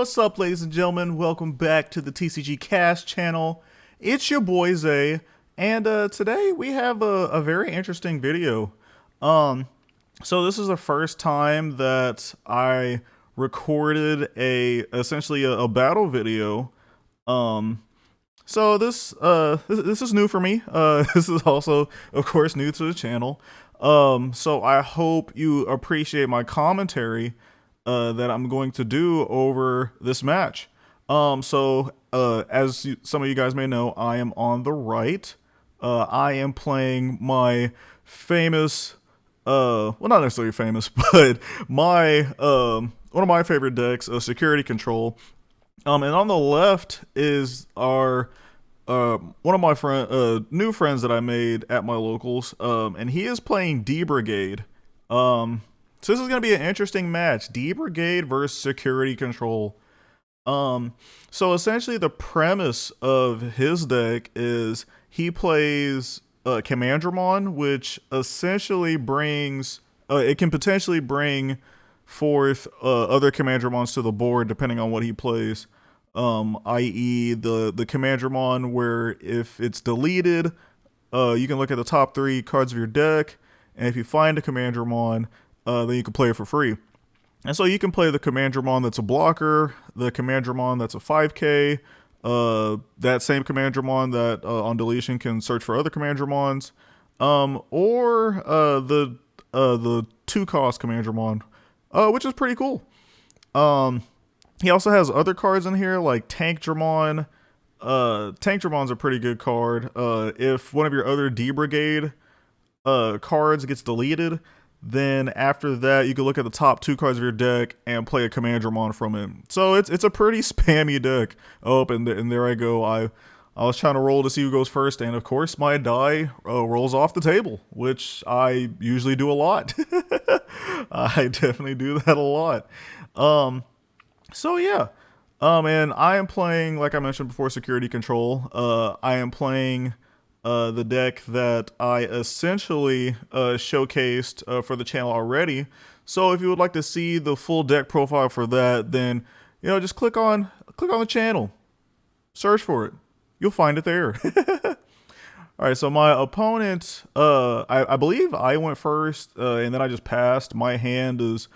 What's up, ladies and gentlemen? Welcome back to the TCG Cast channel. It's your boy Zay, and today we have a very interesting video. So this is the first time that I recorded essentially a battle video. So this is new for me. This is also, of course, new to the channel. So I hope you appreciate my commentary that I'm going to do over this match. Some of you guys may know, I am on the right. I am playing my famous, well, not necessarily famous, but my one of my favorite decks, Security Control. And on the left is our one of my new friends that I made at my locals, and he is playing D Brigade. So this is going to be an interesting match. D Brigade versus Security Control. So essentially the premise of his deck is he plays Commandramon, which essentially brings, it can potentially bring forth other Commandramons to the board depending on what he plays. I.e. the Commandramon where if it's deleted, you can look at the top 3 cards of your deck, and if you find a Commandramon, then you can play it for free. And so you can play the Commandramon that's a blocker, the Commandramon that's a 5k, that same Commandramon that on deletion can search for other Commandramons, or the 2-cost Commandramon, which is pretty cool. He also has other cards in here like Tankdramon. Tankdramon's a pretty good card. If one of your other D Brigade cards gets deleted, then after that you can look at the top 2 cards of your deck and play a Commandramon from it. So it's a pretty spammy deck. Oh, and there I go. I was trying to roll to see who goes first, and of course my die rolls off the table, which I usually do a lot. I definitely do that a lot. So yeah, and I am playing, like I mentioned before, Security Control. I am playing the deck that I essentially showcased for the channel already. So if you would like to see the full deck profile for that, then just click on the channel, search for it, you'll find it there. All right, so my opponent, I believe I went first, and then I just passed. My hand is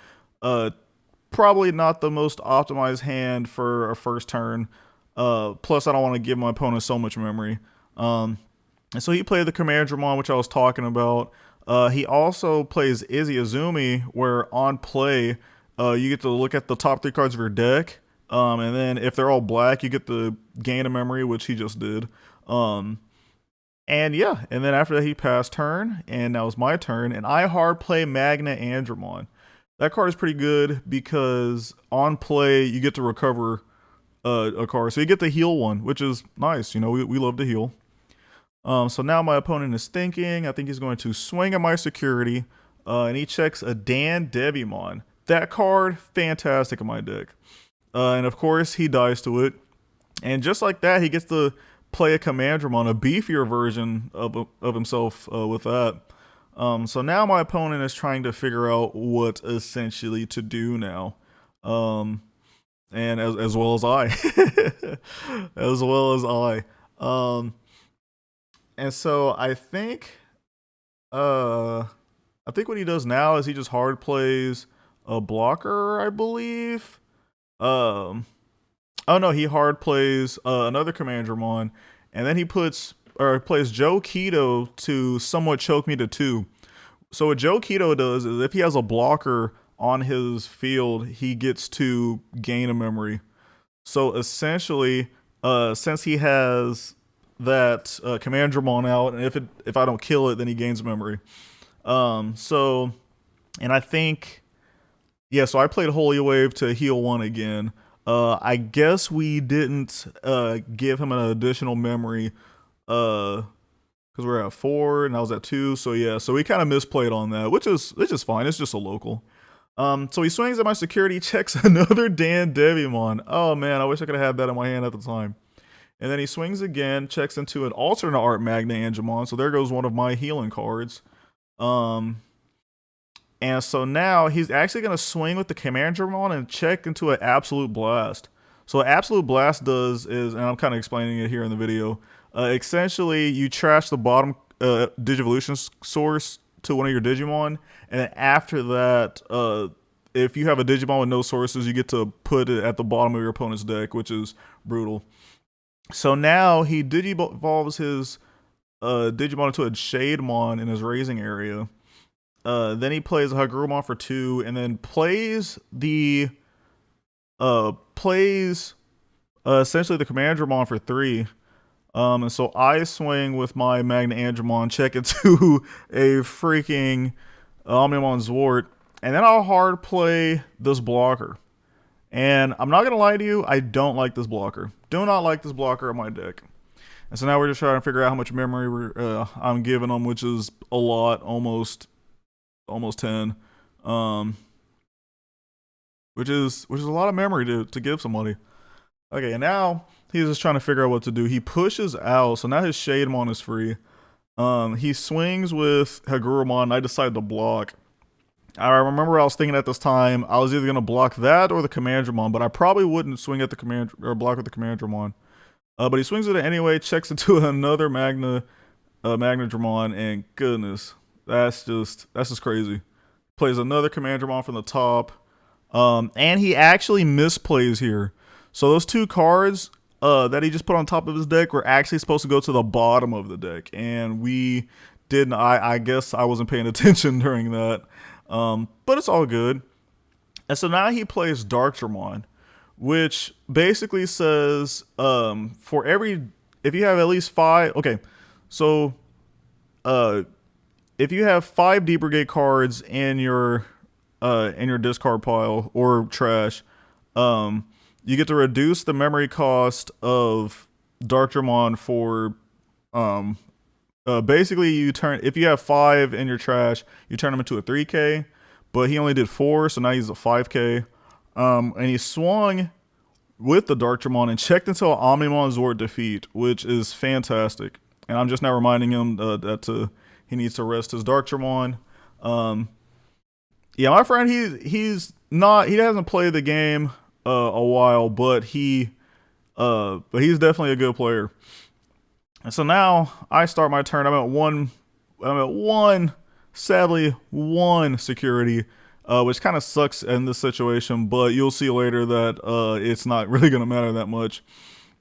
probably not the most optimized hand for a first turn. Plus, I don't want to give my opponent so much memory. And so he played the Commandramon, which I was talking about. He also plays Izzy Azumi, where on play, you get to look at the top 3 cards of your deck. And then if they're all black, you get to gain a memory, which he just did. And yeah, and then after that, he passed turn, and now it's my turn. And I hard play Magna Andromon. That card is pretty good because on play, you get to recover a card. So you get to heal one, which is nice. We love to heal. So now my opponent is thinking. I think he's going to swing at my security, and he checks a Dan Devimon. That card, fantastic in my deck. And of course, he dies to it. And just like that, he gets to play a Commandramon, a beefier version of himself with that. So now my opponent is trying to figure out what essentially to do now. And as well as I. As well as I. And so I think what he does now is he just hard plays a blocker, I believe. Oh no, he hard plays another Commandramon, and then he plays Joe Keto to somewhat choke me to 2. So what Joe Keto does is if he has a blocker on his field, he gets to gain a memory. So essentially, since he has that Commandramon out, and if I don't kill it, then he gains memory. So I think, yeah, so I played Holy Wave to heal 1 again. I guess we didn't give him an additional memory because we're at 4 and I was at 2. So yeah, so we kind of misplayed on that, which is fine. It's just a local. So he swings at my security, checks another Dan Devimon. Oh man, I wish I could have had that in my hand at the time. And then he swings again, checks into an alternate art Magna Angemon. So there goes one of my healing cards. And so now he's actually going to swing with the Commandramon and check into an Absolute Blast. So what Absolute Blast does is, and I'm kind of explaining it here in the video, essentially you trash the bottom Digivolution source to one of your Digimon, and then after that, if you have a Digimon with no sources, you get to put it at the bottom of your opponent's deck, which is brutal. So now he Digivolves his Digimon into a Shademon in his raising area. Then he plays a Hagurumon for 2, and then plays essentially the Commandramon for 3. And so I swing with my Magna Andromon, check into a freaking Omnimon Zwart, and then I'll hard play this blocker. And I'm not gonna lie to you, I don't like this blocker. Do not like this blocker in my deck. And so now we're just trying to figure out how much memory I'm giving them, which is a lot, almost 10, which is a lot of memory to give somebody. Okay, and now he's just trying to figure out what to do. He pushes out, so now his Shademon is free. He swings with Hagurumon, and I decide to block. I remember I was thinking at this time I was either gonna block that or the Commandramon, but I probably wouldn't swing at the block with the Commandramon. But he swings it anyway, checks into another Magnadramon, and goodness, that's just crazy. Plays another Commandramon from the top, and he actually misplays here. So those 2 cards that he just put on top of his deck were actually supposed to go to the bottom of the deck, and we didn't. I guess I wasn't paying attention during that, but it's all good. And so now he plays Darkdramon, which basically says for every, if you have at least 5, okay, so if you have 5 D Brigade cards in your discard pile or trash, you get to reduce the memory cost of Darkdramon for basically you turn, if you have 5 in your trash, you turn them into a 3K, but he only did 4, so now he's a 5K. And he swung with the Darkdramon and checked into an Omnimon Zwart defeat, which is fantastic. And I'm just now reminding him that he needs to rest his Darkdramon. Yeah, my friend, he hasn't played the game a while, but he's definitely a good player. And so now I start my turn. I'm at one, sadly, 1 security, which kind of sucks in this situation, but you'll see later that it's not really going to matter that much.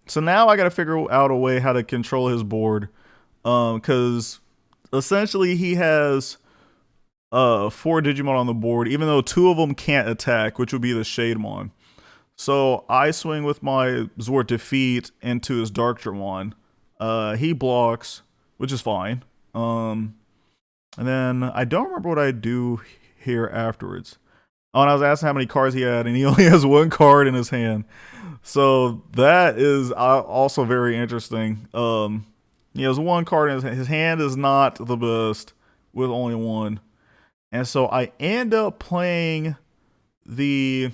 So now I got to figure out a way how to control his board, because essentially he has 4 Digimon on the board, even though 2 of them can't attack, which would be the Shademon. So I swing with my Zwart defeat into his Darkdramon. He blocks, which is fine. And then I don't remember what I do here afterwards. Oh, and I was asking how many cards he had, and he only has 1 card in his hand. So that is also very interesting. He has 1 card in his hand. His hand is not the best with only 1. And so I end up playing the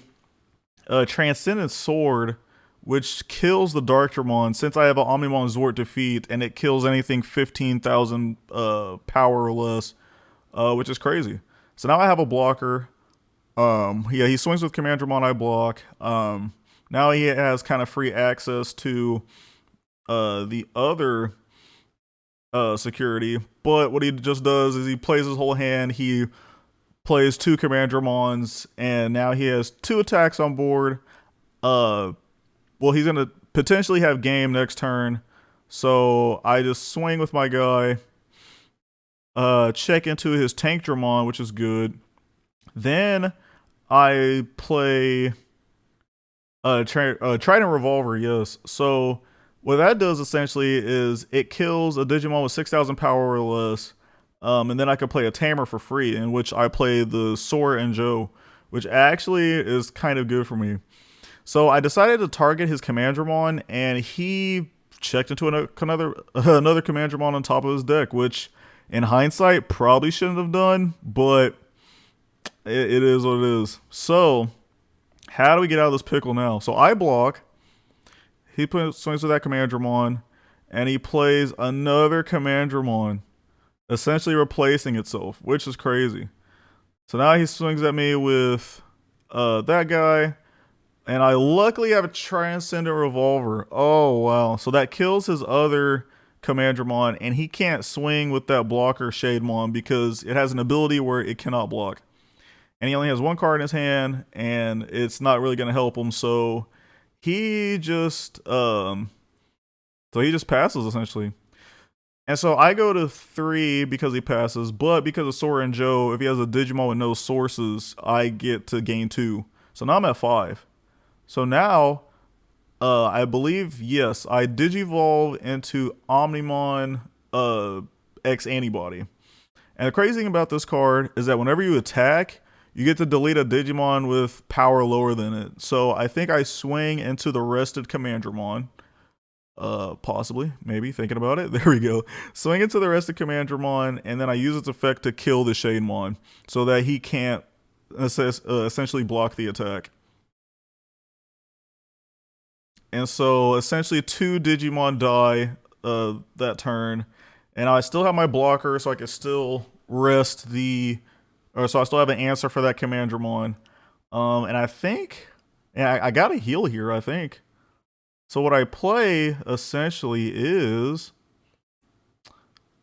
Transcendent Sword, which kills the Darkdramon, since I have an Omnimon Zwart defeat, and it kills anything 15,000 power or less, which is crazy. So now I have a blocker. Yeah, he swings with Commandramon, I block. Now he has kind of free access to the other security, but what he just does is he plays his whole hand. He plays 2 Commandramons, and now he has 2 attacks on board. Well, he's going to potentially have game next turn, so I just swing with my guy, check into his Tankdramon, which is good. Then I play Trident Revolver, yes. So what that does essentially is it kills a Digimon with 6,000 power or less, and then I can play a Tamer for free, in which I play the Sora and Joe, which actually is kind of good for me. So I decided to target his Commandramon, and he checked into another Commandramon on top of his deck, which in hindsight probably shouldn't have done, but it is what it is. So how do we get out of this pickle now? So I block. He swings with that Commandramon, and he plays another Commandramon, essentially replacing itself, which is crazy. So now he swings at me with that guy. And I luckily have a Transcendent Revolver. Oh, wow. So that kills his other Commandramon, and he can't swing with that blocker Shademon because it has an ability where it cannot block. And he only has one card in his hand, and it's not really going to help him. He just so he just passes essentially. And so I go to 3 because he passes, but because of Sora and Joe, if he has a Digimon with no sources, I get to gain 2. So now I'm at 5. So now, I believe, yes, I Digivolve into Omnimon X Antibody. And the crazy thing about this card is that whenever you attack, you get to delete a Digimon with power lower than it. So I think I swing into the rested Commandramon. Possibly, maybe, thinking about it. There we go. Swing into the rested Commandramon, and then I use its effect to kill the Shademon so that he can't essentially block the attack. And so essentially 2 Digimon die that turn, and I still have my blocker, so I can still rest the, or so I still have an answer for that Commandramon. And I think, and I got a heal here, I think. So what I play essentially is,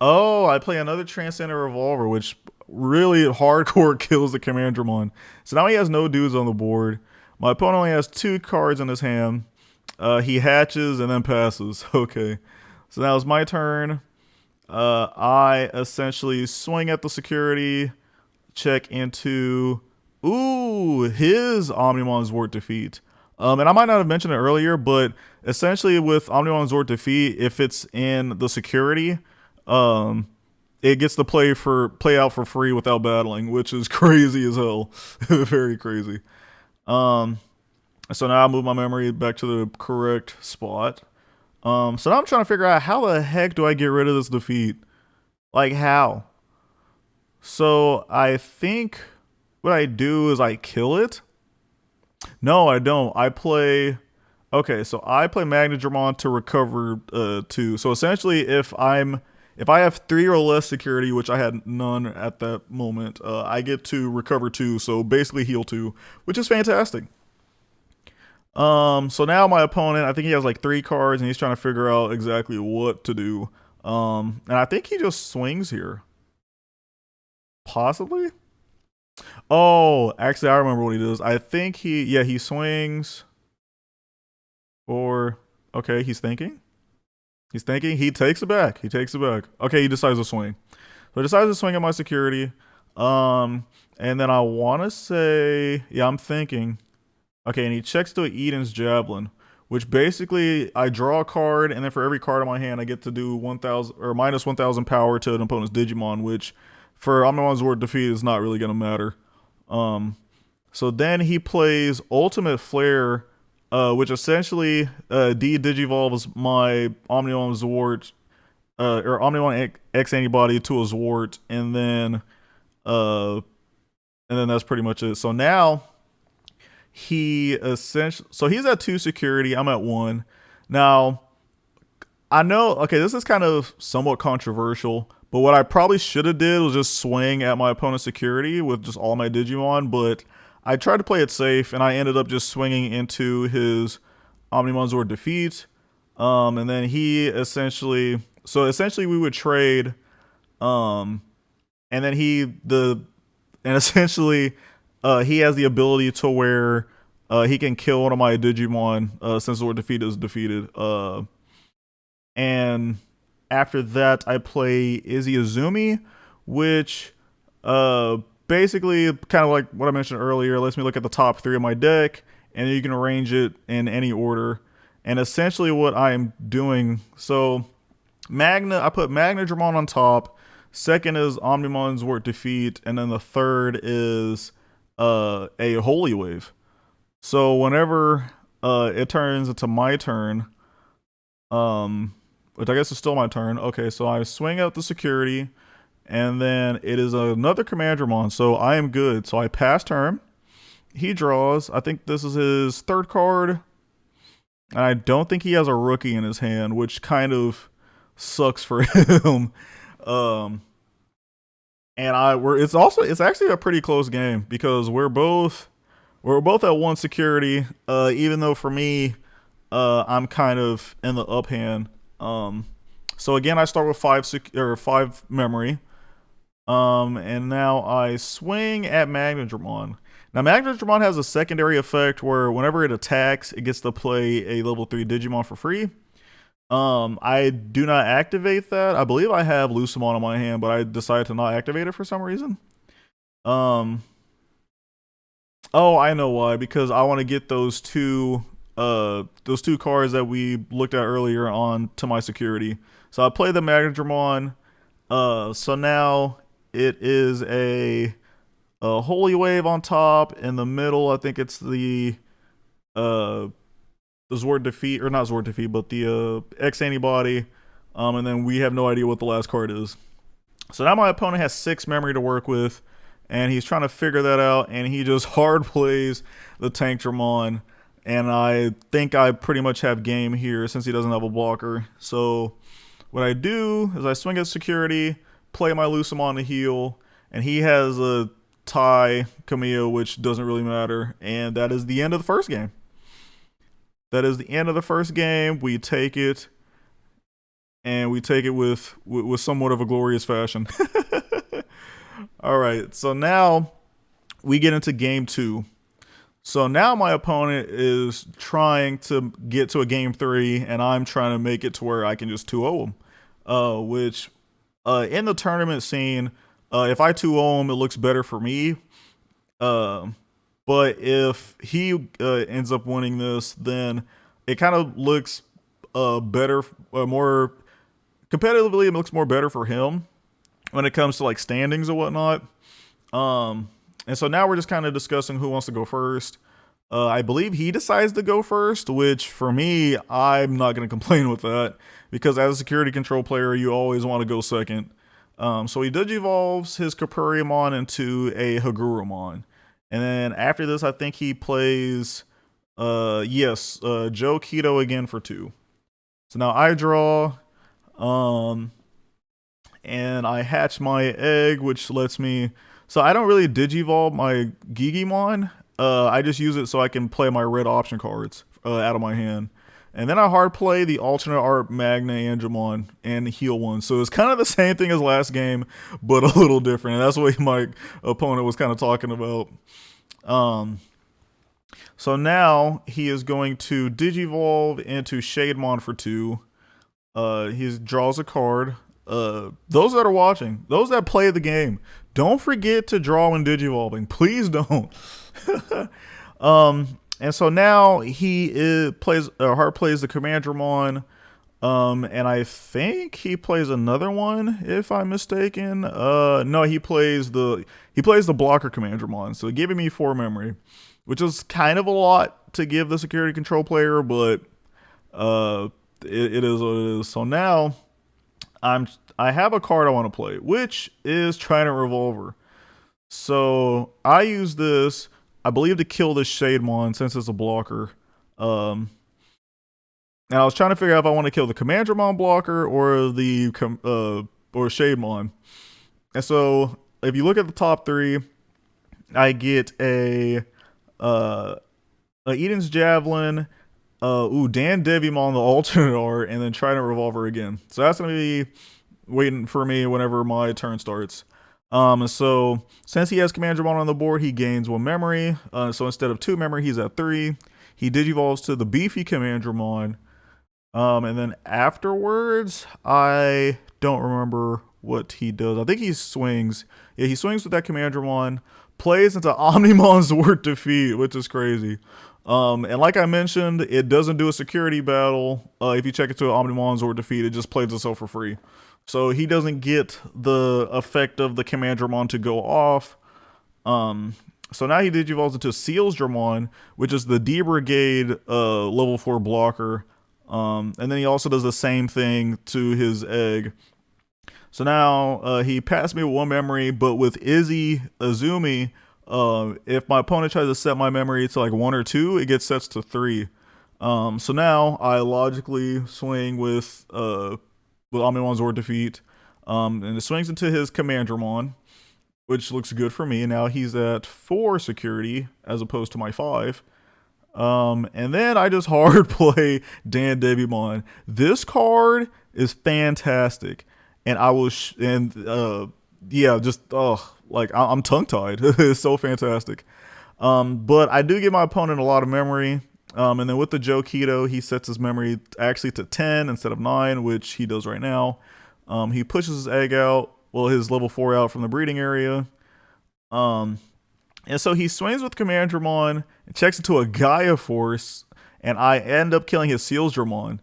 oh, I play another Transcendent Revolver, which really hardcore kills the Commandramon. So now he has no dudes on the board. My opponent only has 2 cards in his hand. He hatches and then passes. Okay. So now it's my turn. I essentially swing at the security, check into, ooh, his Omnimon Zord defeat. And I might not have mentioned it earlier, but essentially with Omnimon Zord defeat, if it's in the security, it gets to play out for free without battling, which is crazy as hell. Very crazy. So now I move my memory back to the correct spot. So now I'm trying to figure out how the heck do I get rid of this defeat? Like how? So I think what I do is I kill it. No, I don't. I play. Okay, so I play Magnadramon to recover 2. So essentially, if I have 3 or less security, which I had none at that moment, I get to recover 2. So basically heal 2, which is fantastic. So now my opponent, I think he has like 3 cards, and he's trying to figure out exactly what to do. And I think he just swings here. Possibly. Oh, actually, I remember what he does. I think he swings. Or, okay, he's thinking. He's thinking. He takes it back. He takes it back. Okay, he decides to swing. So he decides to swing at my security. And then I want to say, yeah, I'm thinking. Okay, and he checks to Eden's Javelin, which basically I draw a card, and then for every card in my hand, I get to do 1,000 or minus 1,000 power to an opponent's Digimon, which for Omnimon Zord defeat is not really going to matter. So then he plays Ultimate Flare, which essentially de-digivolves my Omnimon Zord, or Omnimon X Antibody to a Zord, and then that's pretty much it. So now he essentially, so he's at 2 security, I'm at 1. Now I know, okay, this is kind of somewhat controversial, but what I probably should have did was just swing at my opponent's security with just all my Digimon, but I tried to play it safe, and I ended up just swinging into his Omnimon Zord defeat. And then he essentially, so essentially we would trade, and then essentially he has the ability to where he can kill one of my Digimon since Zord defeat is defeated. And after that, I play Izzy Azumi, which basically, kind of like what I mentioned earlier, lets me look at the top 3 of my deck, and you can arrange it in any order. And essentially what I'm doing, so I put Magnadramon on top, second is Omnimon Zord defeat, and then the third is a Holy Wave. So whenever it turns into my turn, which I guess is still my turn. Okay, so I swing out the security, and then it is another Commandramon, so I am good. So I pass turn. He draws. I think this is his 3rd card. And I don't think he has a rookie in his hand, which kind of sucks for him. And it's actually a pretty close game because we're both We're both at one security. Even though for me, I'm kind of in the uphand. So again, I start with five memory. And now I swing at Magnadramon. Now Magnadramon has a secondary effect where whenever it attacks, it gets to play a level 3 Digimon for free. I do not activate that. I believe I have Lucemon on my hand, but I decided to not activate it for some reason. Um, oh, I know why. Because I want to get those two cards that we looked at earlier on to my security. So I play the Magnadramon. So now it is a Holy Wave on top. In the middle, I think it's uh the Zord defeat, or not Zord defeat, but the X antibody. And then we have no idea what the last card is. So now my opponent has 6 memory to work with, and he's trying to figure that out, and he just hard plays the Tankdramon. And I think I pretty much have game here since he doesn't have a blocker. So what I do is I swing at security, play my Lucemon to heal, and he has a tie Camille, which doesn't really matter. And that is the end of the first game. That is the end of the first game. We take it, and we take it with somewhat of a glorious fashion. All right, so now we get into game 2. So now my opponent is trying to get to a game 3, and I'm trying to make it to where I can just 2-0 him. Which in the tournament scene, if I 2-0 him, it looks better for me. But if he ends up winning this, then it kind of looks better, more competitively. It looks more better for him when it comes to like standings and whatnot. And so now we're just kind of discussing who wants to go first. I believe he decides to go first, which for me, I'm not going to complain with that because as a security control player, you always want to go second. So he Digivolves his Capuriamon into a Hagurumon. And then after this, I think he plays, Joe Keto again for 2. So now I draw, and I hatch my egg, which lets me. So I don't really Digivolve my Gigimon. I just use it so I can play my red option cards out of my hand. And then I hard play the alternate art Magna Angemon and heal one. So it's kind of the same thing as last game, but a little different. And that's what my opponent was kind of talking about. So now he is going to Digivolve into Shademon for 2. He draws a card. Those that are watching, those that play the game, don't forget to draw when Digivolving. Please don't. And so now he plays the Commandramon, and I think he plays another one if I'm mistaken. No, he plays the blocker Commandramon, so giving me 4 memory, which is kind of a lot to give the security control player, but it is what it is. So now I have a card I want to play, which is Trident Revolver. So I use this, I believe, to kill this Shademon since it's a blocker. And I was trying to figure out if I want to kill the Commandramon blocker or the or Shademon. And so if you look at the top 3, I get a Eden's Javelin, Dan Devimon, the alternate art, and then Trident Revolver again. So that's gonna be waiting for me whenever my turn starts. So since he has Commandramon on the board, he gains 1 memory. So instead of 2 memory, he's at 3. He Digivolves to the beefy Commandramon. And then afterwards, I don't remember what he does. I think he swings. Yeah, he swings with that Commandramon, plays into Omnimon Zord defeat, which is crazy. And like I mentioned, it doesn't do a security battle. If you check it to an Omnimon Zord defeat, it just plays itself for free. So he doesn't get the effect of the Commandramon to go off. So now he Digivolves into Seals Dramon, which is the D Brigade level 4 blocker. And then he also does the same thing to his egg. So now he passed me with 1 memory, but with Izzy Azumi, if my opponent tries to set my memory to like 1 or 2, it gets set to 3. So now I logically swing with Omnimon Zord defeat, and it swings into his Commandramon, which looks good for me. Now he's at 4 security as opposed to my 5. And then I just hard play Dan Devimon. This card is fantastic, and I was yeah, just like I'm tongue tied. It's so fantastic. But I do give my opponent a lot of memory. And then with the Joe Keto, he sets his memory actually to 10 instead of 9, which he does right now. He pushes his egg out, well, his level 4 out from the breeding area. And so he swings with Commandramon and checks into a Gaia Force, and I end up killing his Seals Dramon.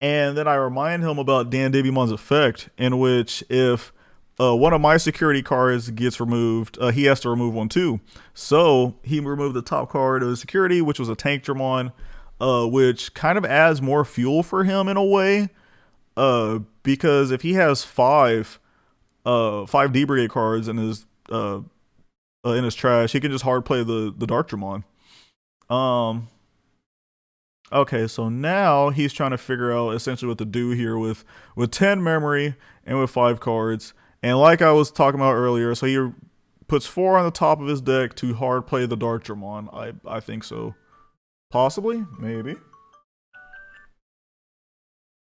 And then I remind him about Dan Devimon's effect, in which if one of my security cards gets removed, he has to remove one too. So he removed the top card of the security, which was a Tank Dramon, which kind of adds more fuel for him in a way. Because if he has 5 D Brigade cards in his trash, he can just hard play the Dark Dramon. Okay, so now he's trying to figure out essentially what to do here with 10 memory and with 5 cards. And like I was talking about earlier, so he puts 4 on the top of his deck to hard play the Dark Dramon. I think so. Possibly? Maybe.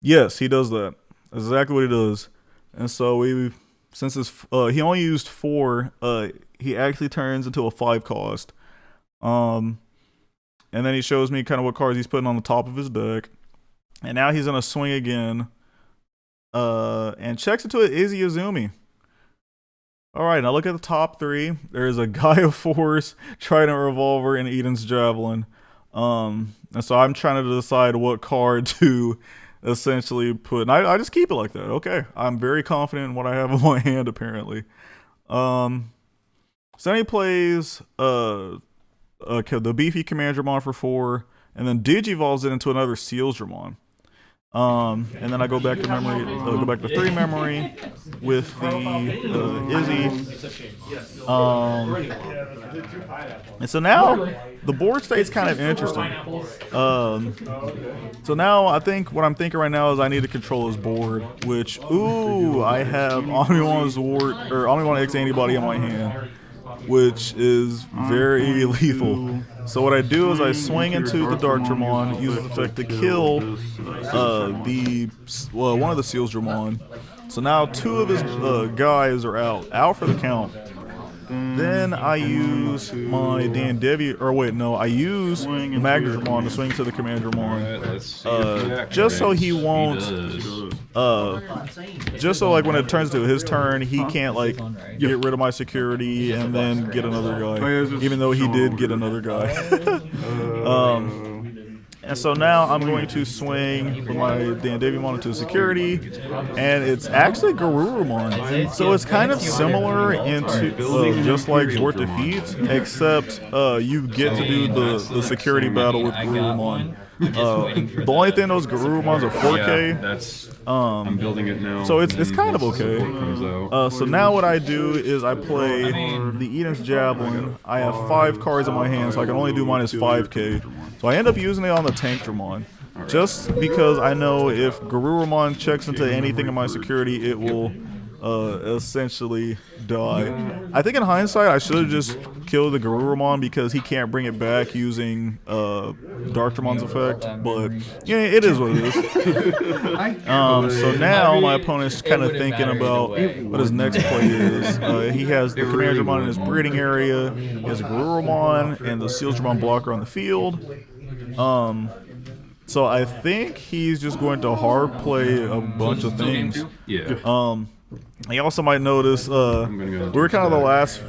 Yes, he does that. That's exactly what he does. And so since he only used 4, he actually turns into a 5 cost. And then he shows me kind of what cards he's putting on the top of his deck. And now he's gonna swing again. And checks into an Izzy Azumi. Alright, now look at the top 3. There's a Gaia Force, Trident Revolver, and Eden's Javelin. And so I'm trying to decide what card to essentially put. And I just keep it like that. Okay. I'm very confident in what I have in my hand, apparently. So then he plays the beefy Commandramon for 4, and then Digivolves it into another Seals Dramon. And then I go back to memory, go back to 3 memory with the Izzy. And so now the board state's kind of interesting. So now I think what I'm thinking right now is I need to control his board, which, ooh, I have Omnimon X Antibody in my hand, which is very lethal. So what I do is I swing into the Dark Dramon, use its effect to kill one of the Seals Dramon. So now 2 of his guys are out for the count. Then I use my Dan Devi, or wait, no, I use Magnadramon to swing to the Commandramon, just so he won't, just so like when it turns to his turn, he can't like get rid of my security and then get another guy, even though he did get another guy. And so now I'm going to swing with my Dan Devimon into security, and it's actually Garurumon. So it's kind of similar into just like Zort Defeats, except you get to do the security battle with Garurumon. The only thing those Garurumons are 4K. I'm building it now. So it's kind of okay. So now what I do is I play the Eden's Javelin. I have 5 cards in my hand, so I can only do minus 5K. So I end up using it on the Tank Dramon. Just because I know if Garurumon checks into anything in my security, it will essentially die. I think in hindsight, I should have just killed the Garurumon because he can't bring it back using Dark Dramon's effect. But yeah, it is what it is. So now my opponent's kind of thinking about what his next play is. He has the Commandramon in his breeding area. He has a Garurumon and the Seals Dramon blocker on the field. So I think he's just going to hard play a bunch of things. Yeah. You also might notice we were kind of the last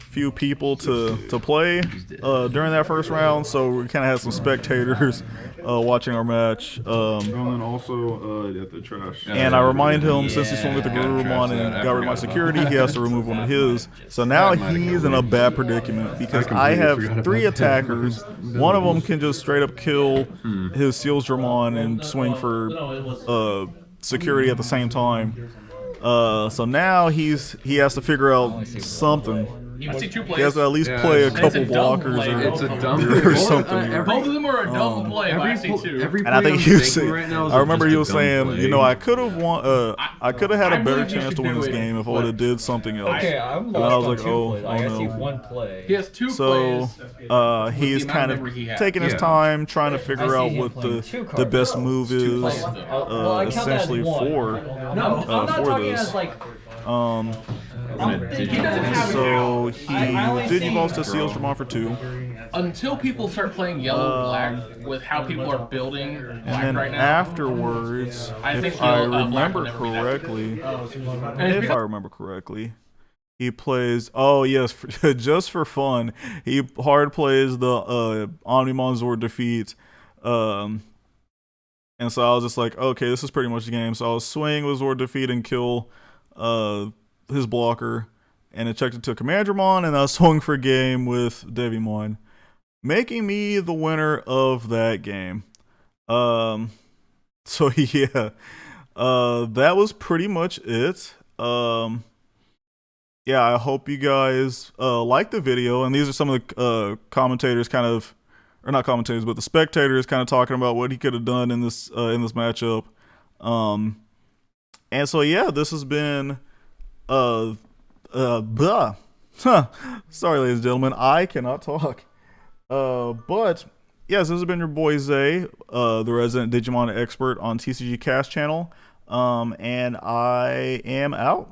few people to play during that first round, so we kind of had some spectators watching our match. And then also at the trash. And I remind him, since he swung with the Garurumon and got rid of my security, he has to remove one of his. So now he's in a bad predicament because I have 3 attackers. One of them can just straight up kill his Seals Dramon and swing for security at the same time. So now he has to figure out something. I see 2 He has plays. to at least Yeah, play a it's couple a dumb blockers play. It's a dumb or something. Both of them are a dumb play, but I see 2. Every And I play think I'm he was thinking saying, right now is I remember just he a was dumb saying, play. you know, I could have won. I could have had I a better believe you chance to should win do this it, game if I would have but- did something else. Okay, I'm And I lost was on like, 2 oh, plays. oh I see no. 1 play. He has 2 So plays. he's amount kind of memory he of has. taking his Yeah. time trying to I figure see out him what playing 2 the cards. best move is, plays, though. Well, I count that as essentially 1. for No, I'm not talking this. as like. Um, I'm thinking He doesn't have so he I only did see- evolve to Sealstrom for 2. Until people start playing yellow-black with how people are building And black then right now. afterwards, I think if I black will remember never be that good. correctly, And if I remember correctly, he plays. Oh yes, just for fun, he hard plays the Omnimon Zord defeat. And so I was just like, okay, this is pretty much the game. So I was swing with Zord defeat and kill his blocker, and it checked it to Commandramon, and I swung for game with Devimon, making me the winner of that game. So yeah, that was pretty much it. Yeah, I hope you guys like the video, and these are some of the commentators kind of, or not commentators, but the spectators kind of talking about what he could have done in this matchup. And so yeah, this has been blah. Sorry, ladies and gentlemen, I cannot talk. But yes, this has been your boy Zay, the resident Digimon expert on TCG Cast channel. And I am out.